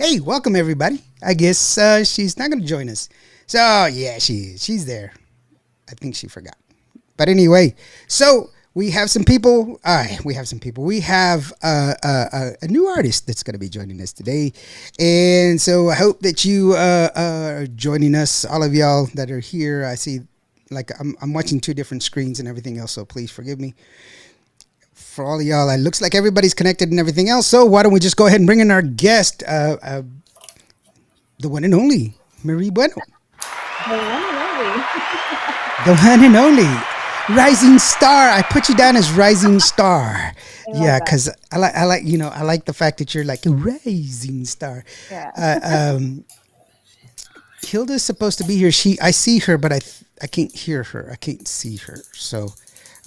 Hey, welcome everybody. I guess she's not going to join us. So yeah, she is. She's there. I think she forgot. But anyway, so we have some people. We have some people. We have a new artist that's going to be joining us today, and so I hope that you are joining us. All of y'all that are here, I see. Like I'm watching two different screens and everything else. So please forgive me. For all of y'all, it looks like everybody's connected and everything else. So why don't we just go ahead and bring in our guest, the one and only Marie Bueno, The one and only. the one and only rising star. I put you down as rising star. I love Yeah, that. because I like the fact that you're like a rising star. Yeah. Hilda's supposed to be here. I see her, but I can't hear her. I can't see her. So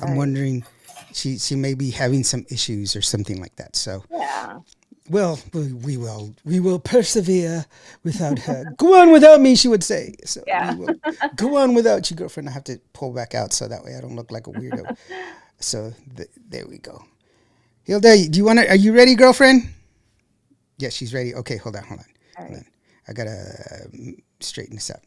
I'm Right. wondering. She may be having some issues or something like that. So Yeah. well, we will persevere without her. Go on without me, she would say. So we Yeah. will go on without you, girlfriend. I have to pull back out so that way I don't look like a weirdo. So there we go. Hilda, do you want to? Are you ready, girlfriend? Yes, she's ready. Okay, hold on. All Hold right. on. I gotta straighten this up.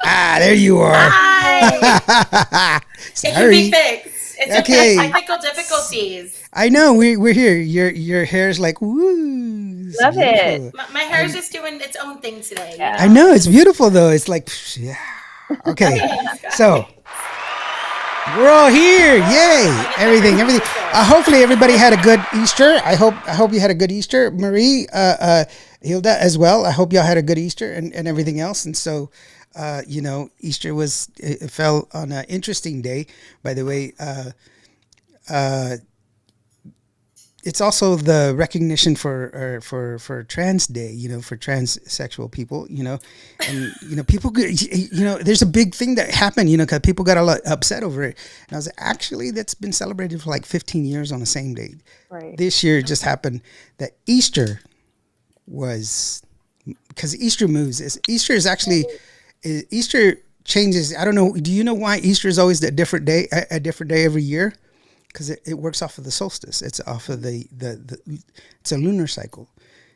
Ah, there you are. Hi. It can be Sorry. fixed. It's okay. Okay. Technical difficulties. I know we're here. Your hair's like woo. It's Love it. beautiful. My hair is just doing its own thing today. You Yeah. I know. know it's beautiful though. It's like yeah. Okay. Thanks, guys. So we're all here. Yay! Everything. Hopefully everybody had a good Easter. I hope you had a good Easter, Marie, Hilda as well. I hope y'all had a good Easter and everything else. And so, Easter it fell on an interesting day. By the way, it's also the recognition for Trans Day, for transsexual people, and people, there's a big thing that happened, because people got a lot upset over it, and I was actually that's been celebrated for like 15 years on the same day. Right. This year it just happened that Easter was because Easter moves. Easter is actually Easter changes. I don't know. Do you know why Easter is always a different day every year? Because it works off of the solstice. It's off of the it's a lunar cycle.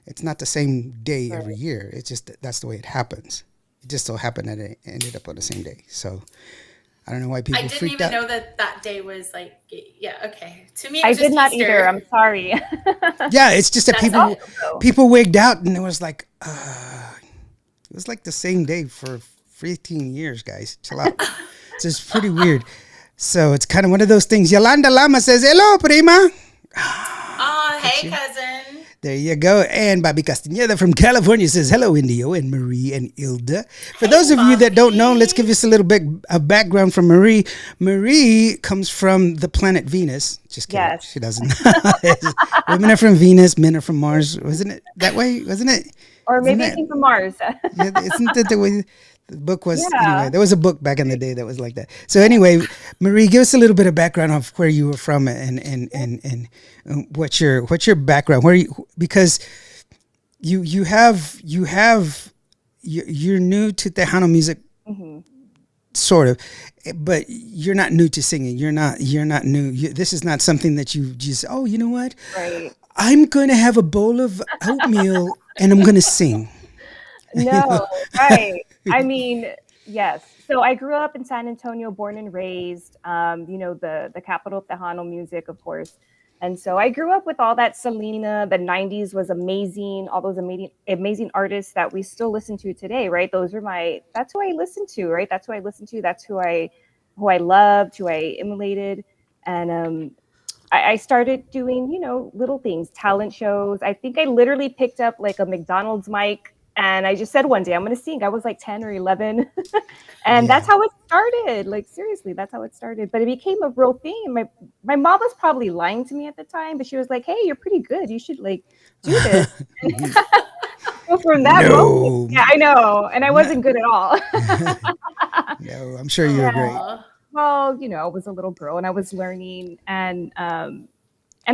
It's not the same day every year. It's just that's the way it happens. It just so happened that it ended up on the same day. So I don't know why people I didn't freaked even out. know that day was like, yeah, okay. To me, it I was did just not Easter. either. I'm sorry. Yeah, it's just that That's people it. people wigged out and it was like it was like the same day for 15 years, guys. Chill out. It's just pretty weird. So it's kind of one of those things. Yolanda Lama says, "Hello, prima." Oh, hey, cousin. There you go. And Bobby Castañeda from California says, "Hello, Indio and Marie and Ilda." For those of you that don't know, let's give us a little bit of background from Marie. Marie comes from the planet Venus. Just kidding. Yes. She doesn't. Women are from Venus, men are from Mars. Wasn't it that way? Wasn't it? Or Isn't maybe that- it came from Mars. Yeah, isn't that the way the book was? Yeah. Anyway, there was a book back in the day that was like that. So anyway, Marie, give us a little bit of background of where you were from and what's your background? Because you're new to Tejano music, sort of, but you're not new to singing. You're not new. This is not something that you just you know what? Right. I'm going to have a bowl of oatmeal and I'm going to sing. No, right. I mean, yes. So I grew up in San Antonio, born and raised, the capital of Tejano music, of course. And so I grew up with all that Selena. The 90s was amazing. All those amazing artists that we still listen to today, right? That's who I listen to, right? That's who I listen to. That's who I loved, who I emulated. And I started doing, little things, talent shows. I think I literally picked up like a McDonald's mic and I just said one day, I'm going to sing. I was like 10 or 11. And that's how it started. Like, seriously, that's how it started. But it became a real thing. My mom was probably lying to me at the time, but she was like, hey, you're pretty good. You should like do this. So from that moment, yeah, I know. And I wasn't good at all. No, I'm sure you're great. Aw. Well, I was a little girl and I was learning, and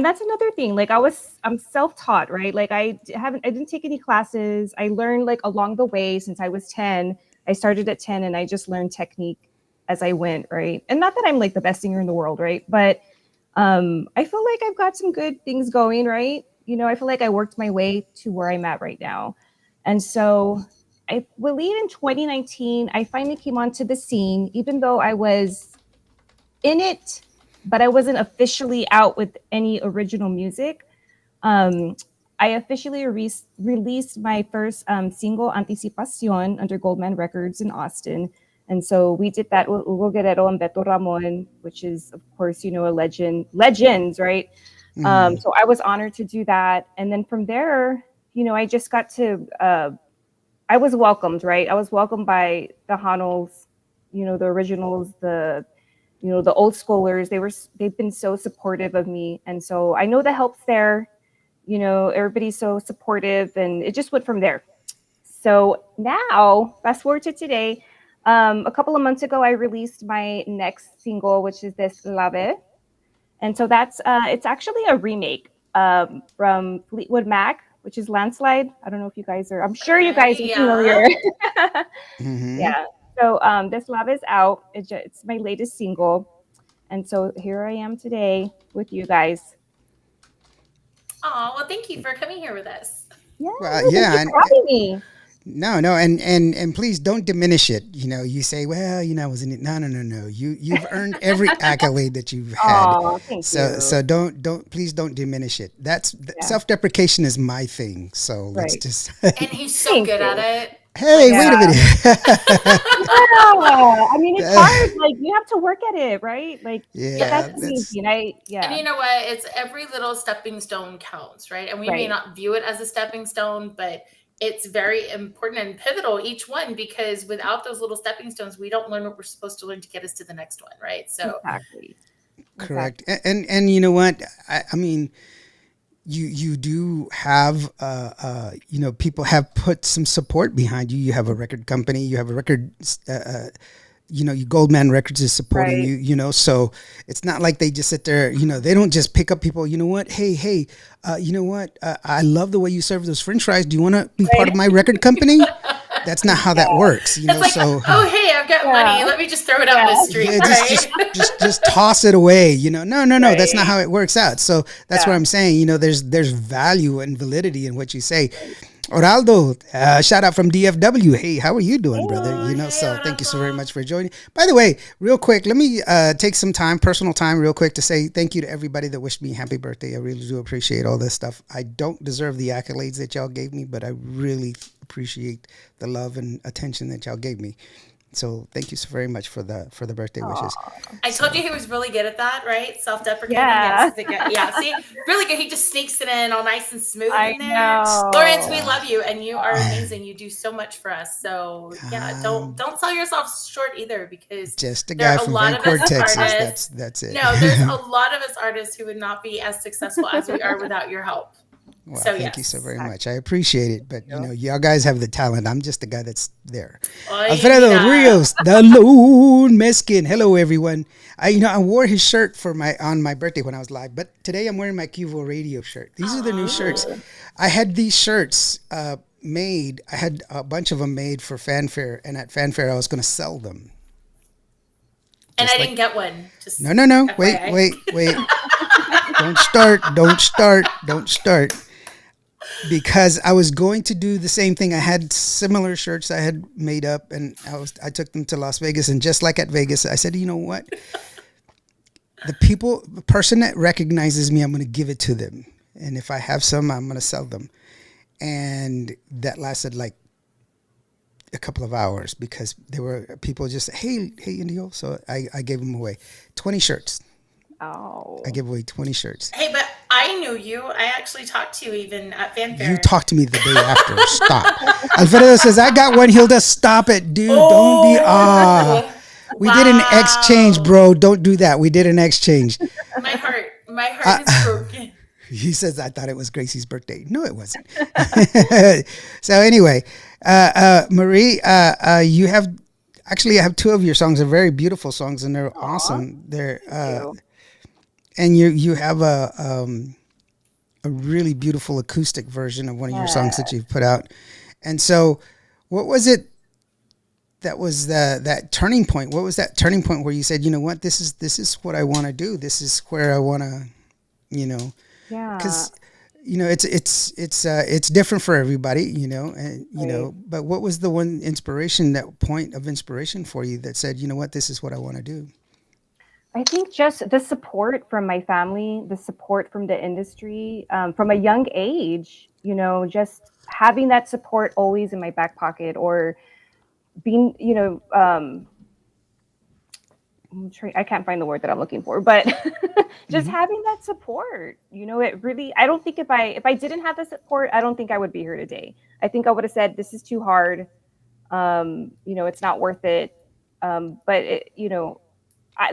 that's another thing. Like I'm self-taught, right? Like I didn't take any classes. I learned like along the way since I was 10. I started at 10 and I just learned technique as I went, right? And not that I'm like the best singer in the world, right? But I feel like I've got some good things going, right? I feel like I worked my way to where I'm at right now. And so I believe in 2019, I finally came onto the scene, even though I was in it, but I wasn't officially out with any original music. Um, I officially released my first single, Anticipacion, under Goldman Records in Austin. And so we did that with Hugo Guerrero and Beto Ramon, which is, of course, a legends, right? So I was honored to do that. And then from there, I just got to, I was welcomed, right? I was welcomed by the Hanos, the originals, the old schoolers. They've been so supportive of me. And so I know the help's there, everybody's so supportive, and it just went from there. So now, fast forward to today, a couple of months ago, I released my next single, which is this Lave. And so that's, it's actually a remake from Fleetwood Mac, which is Landslide. I don't know if you guys I'm sure you guys are familiar. Yeah. So this Love is out. It's my latest single. And so here I am today with you guys. Oh, well, thank you for coming here with us. Yeah. Well, yeah. Thank you for having me. No, and please don't diminish it. You say, well, I wasn't it. No. You've earned every accolade that you've had. Oh, thank you. So please don't diminish it. Self-deprecation is my thing. So let's just. And he's so good at it. Hey, wait a minute. I mean, it's hard. Like, you have to work at it, right? Like, that's easy. And you know what? It's every little stepping stone counts, right? And we may not view it as a stepping stone, but it's very important and pivotal, each one, because without those little stepping stones, we don't learn what we're supposed to learn to get us to the next one, right? So exactly. Correct. And you know what? I mean, you do have, people have put some support behind you. You have a record company, you have a record, Goldman Records is supporting you, so it's not like they just sit there, they don't just pick up people, hey, I love the way you serve those French fries. Do you want to be part of my record company? That's not how that works, like, so. Oh, hey, I've got money. Let me just throw it out in the street. Yeah, just toss it away. No. That's not how it works out. So that's what I'm saying. There's value and validity in what you say. Oraldo, shout out from DFW. Hey, how are you doing, brother? So thank you so very much for joining. By the way, real quick, let me take some personal time real quick to say thank you to everybody that wished me happy birthday. I really do appreciate all this stuff. I don't deserve the accolades that y'all gave me, but I really appreciate the love and attention that y'all gave me. So thank you so very much for the birthday wishes. I told you he was really good at that, right? Self-deprecating. Yeah. See, really good. He just sneaks it in all nice and smooth in there. Know. Lawrence, we love you, and you are amazing. You do so much for us. So don't sell yourself short either, because just a guy from Vancouver, Texas. That's it. No, there's a lot of us artists who would not be as successful as we are without your help. Well, thank you so very much. I appreciate it. But, y'all guys have the talent. I'm just the guy that's there. Alfredo Rios, the Lone Meskin. Hello, everyone. I wore his shirt on my birthday when I was live. But today I'm wearing my Qvo Radio shirt. These are the new shirts. I had these shirts made. I had a bunch of them made for Fanfare. And at Fanfare, I was going to sell them. And I didn't get one. Just no. FYI. Wait. Don't start. Because I was going to do the same thing. I had similar shirts I had made up, and I took them to Las Vegas, and just like at Vegas, I said, you know what? The person that recognizes me, I'm going to give it to them. And if I have some, I'm going to sell them. And that lasted like a couple of hours, because there were people just, hey, Indio. So I gave them away. 20 shirts. Oh. I gave away 20 shirts. Hey, but I knew you. I actually talked to you even at Fanfare. You talked to me the day after. Stop. Alfredo says, I got one, Hilda. Stop it, dude. Don't be. We did an exchange, bro. Don't do that. We did an exchange. My heart is broken. He says, I thought it was Gracie's birthday. No, it wasn't. So anyway, Marie, I have two of your songs. They're very beautiful songs, and they're awesome. They're and you have a really beautiful acoustic version of one of your songs that you've put out. And so, what was it that was that turning point? What was that turning point where you said, you know what, this is what I want to do. This is where I want to, because it's different for everybody, and Right. but what was the one inspiration, that point of inspiration for you that said, you know what, this is what I want to do? I think just the support from my family, the support from the industry, from a young age, just having that support always in my back pocket, or being, I can't find the word that I'm looking for, but just Hmm. having that support, it really, I don't think if I didn't have the support, I don't think I would be here today. I think I would have said, this is too hard. It's not worth it. But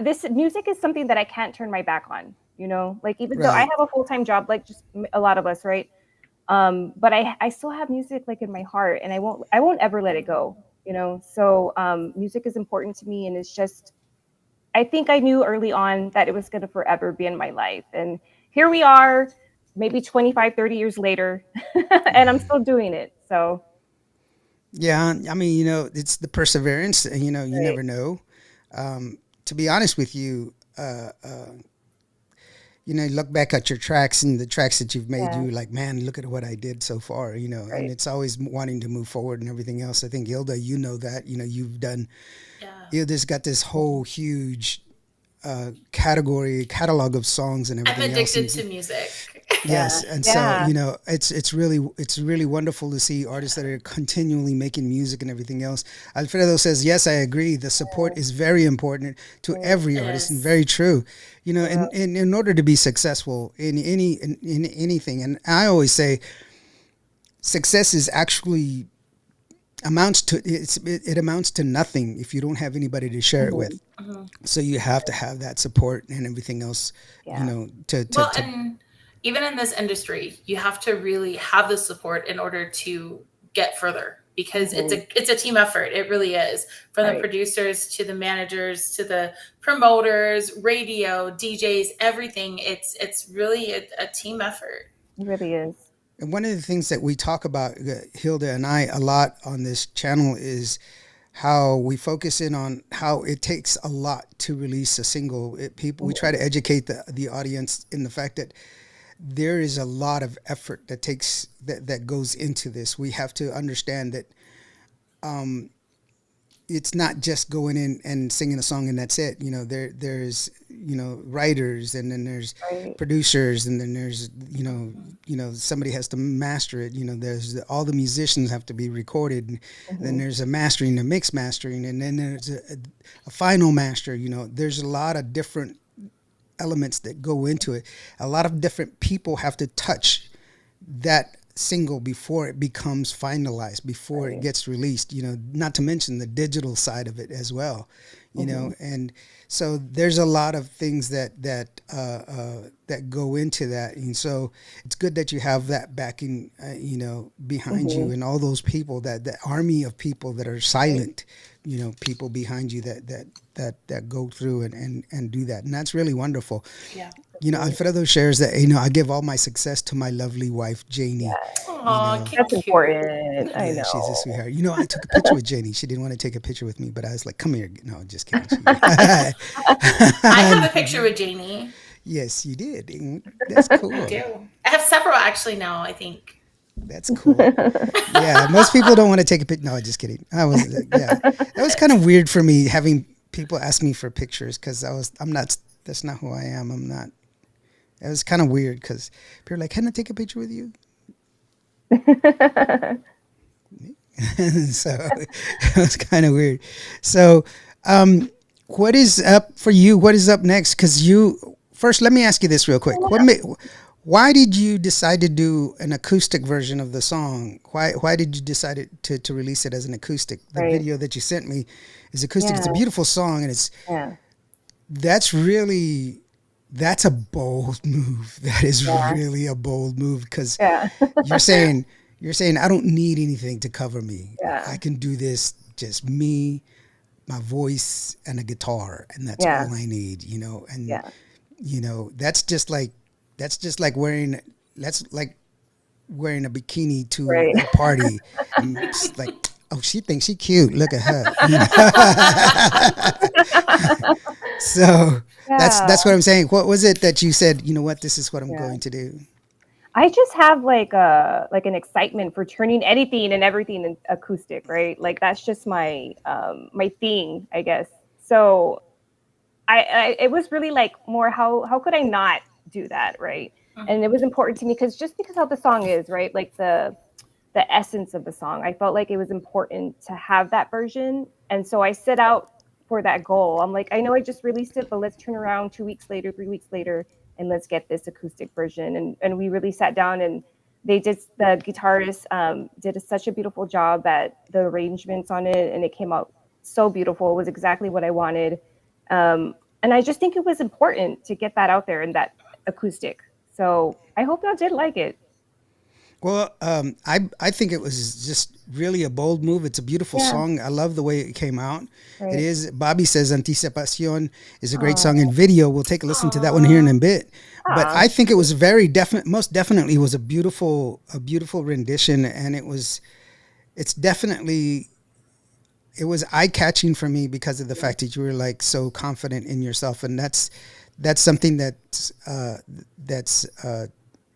this music is something that I can't turn my back on, like, even though I Right. have a full-time job, like just a lot of us, right? But I still have music like in my heart, and I won't ever let it go, so music is important to me, and it's just, I think I knew early on that it was going to forever be in my life. And here we are, maybe 25, 30 years later, and I'm still doing it. So, Yeah, I mean, it's the perseverance, and you right. never know. To be honest with you, look back at your tracks and the tracks that you've made, Yeah, you like, man, look at what I did so far, and right. it's always wanting to move forward and everything else. I think Ilda, that, you've done, Yeah. Ilda's got this whole huge catalog of songs and I'm everything else. addicted And to music. Yeah. yes, and so Yeah. it's really wonderful to see artists that are continually making music and everything else. Alfredo says, yes, I agree. The support is very important to Right. every It artist, and is. very true. Yeah. In order to be successful in anything, and I always say, success is actually it amounts to nothing if you don't have anybody to share it Mhm. with. Mhm. So you have to have that support and everything else, Yeah. Well, to and even in this industry, you have to really have the support in order to get further, because it's Hmm. a team effort. It really is. From the Right. producers to the managers to the promoters, radio, DJs, everything. It's really a team effort. It really is. And one of the things that we talk about, Hilda and I, a lot on this channel is how we focus in on how it takes a lot to release a single. We try Mhm. to educate the audience in the fact that there is a lot of effort that goes into this. We have to understand that it's not just going in and singing a song and that's it. There's writers, and then there's Right. producers, and then there's somebody has to master it. There's all the musicians have to be recorded, and then Hmm. there's a mastering, a mix mastering, and then there's a final master. There's a lot of different elements that go into it. A lot of different people have to touch that single before it becomes finalized, before it Right. gets released, not to mention the digital side of it as well, Hmm. and so there's a lot of things that go into that. And so it's good that you have that backing, behind you, Hmm. and all those people, that army of people that are Right. silent, people behind you that go through and do that. And that's really wonderful. Yeah. Right. Alfredo shares that, I give all my success to my lovely wife, Janie. Yeah. You Oh, know, That's cute. important. I yeah, she's a know. sweetheart. I took a picture with Janie. She didn't want to take a picture with me, but I was like, come here. No, just kidding. I have a picture with Jamie. Yes, you did. That's I cool. do. I have several actually now, I think. That's cool. Yeah, most people don't want to take a picture. No, just kidding. Yeah, that was kind of weird for me, having people ask me for pictures, because I'm not, that's not who I am. I'm not. It was kind of weird because people are like, can I take a picture with you? So it was kind of weird. So, what is up for you? What is up next? Because first, let me ask you this real quick. Why did you decide to do an acoustic version of the song? Why did you decide to release it as an acoustic? The Right. video that you sent me is acoustic. It's a Yeah. beautiful song, and Yeah. that's really that's a bold move. That is Yeah. really a bold move, because Yeah. you're saying I don't need anything to cover me. I Yeah. can do this, just me, my voice, and a guitar, and that's Yeah. all I need. And Yeah. that's just like wearing a bikini to Right. a party, and it's like, oh, she thinks she cute. Look at her. So that's Yeah. what I'm saying. What was it that you said? You know what? This is what I'm Yeah. going to do. I just have like an excitement for turning anything and everything in acoustic, right? Like that's just my my thing, I guess. So I it was really like more how could I not do that, right? And it was important to me because how the song is, right? Like the essence of the song. I felt like it was important to have that version. And so I set out for that goal. I'm like, I know I just released it, but let's turn around 2 weeks later, 3 weeks later, and let's get this acoustic version. And we really sat down and the guitarist did such a beautiful job at the arrangements on it. And it came out so beautiful. It was exactly what I wanted. And I just think it was important to get that out there in that acoustic. So I hope y'all did like it. Well, I think it was just really a bold move. It's a beautiful song. I love the way it came out. Right. It is. Bobby says Anticipacion is a great song in video. We'll take a listen to that one here in a bit. But I think it was very definite. Most definitely was a beautiful rendition, and it was eye catching for me because of the fact that you were like so confident in yourself, and that's something that's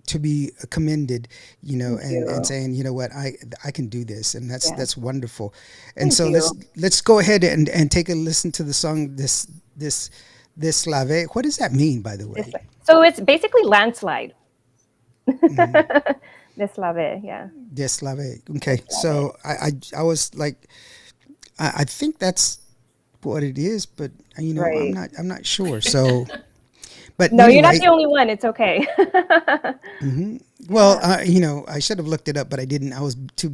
to be commended, and saying, you know what, I can do this, and that's wonderful. And so let's go ahead and take a listen to the song this Slave. What does that mean, by the way? So it's basically landslide. Deslave, yeah. Deslave. Okay, so I was like, I think that's what it is, but Right. I'm not sure. So. But no, anyway, you're not the only one. It's okay. Well, I should have looked it up, but I didn't. I was too.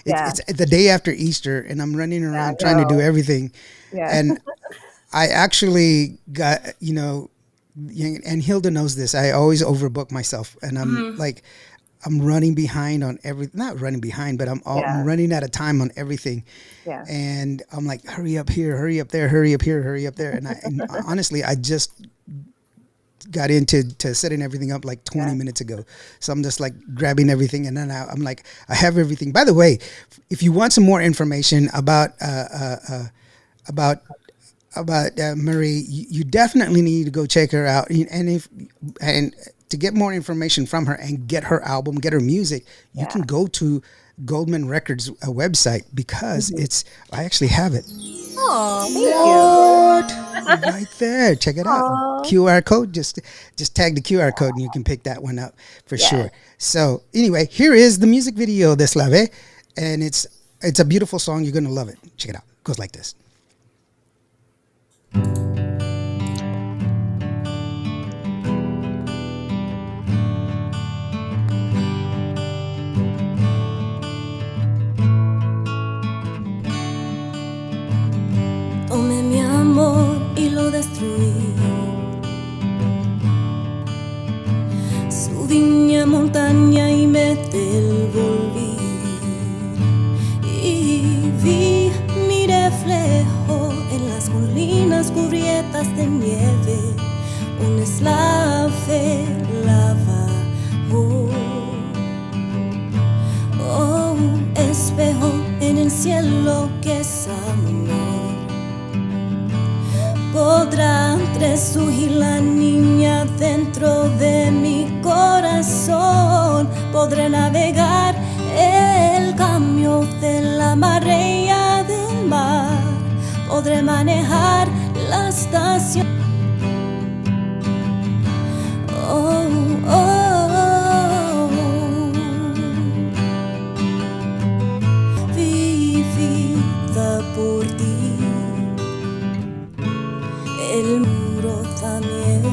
It's the day after Easter, and I'm running around trying to do everything. Yeah. And I actually got, and Hilda knows this. I always overbook myself, and I'm like, I'm running behind on not running behind, but I'm running out of time on everything. Yeah. And I'm like, hurry up here, hurry up there, hurry up here, hurry up there. And honestly, I just got into setting everything up like 20 minutes ago. So I'm just like grabbing everything, and then I'm like, I have everything. By the way, if you want some more information about Marie, you definitely need to go check her out. And to get more information from her and get her album, get her music, you can go to Goldman Records website, because I actually have it. Oh, thank you. Right there. Check it out. QR code. Just tag the QR code and you can pick that one up for sure. So anyway, here is the music video, Deslave, and it's a beautiful song. You're gonna love it. Check it out. It goes like this. Tomé mi amor y lo destruí. Subí a montaña y me devolví. Y vi mi reflejo en las colinas cubiertas de nieve. Un eslave lava. Oh, espejo en el cielo que es amor. Podrá resurgir la niña dentro de mi corazón. Podré navegar el cambio de la marea del mar. Podré manejar la estación. Oh, oh, oh. Vivida por ti. El muro también.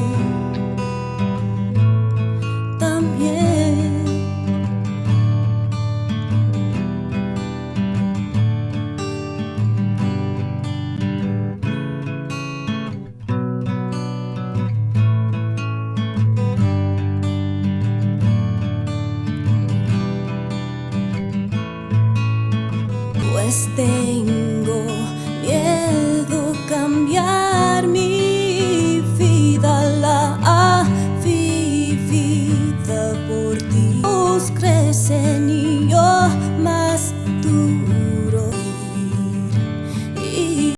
Pues tengo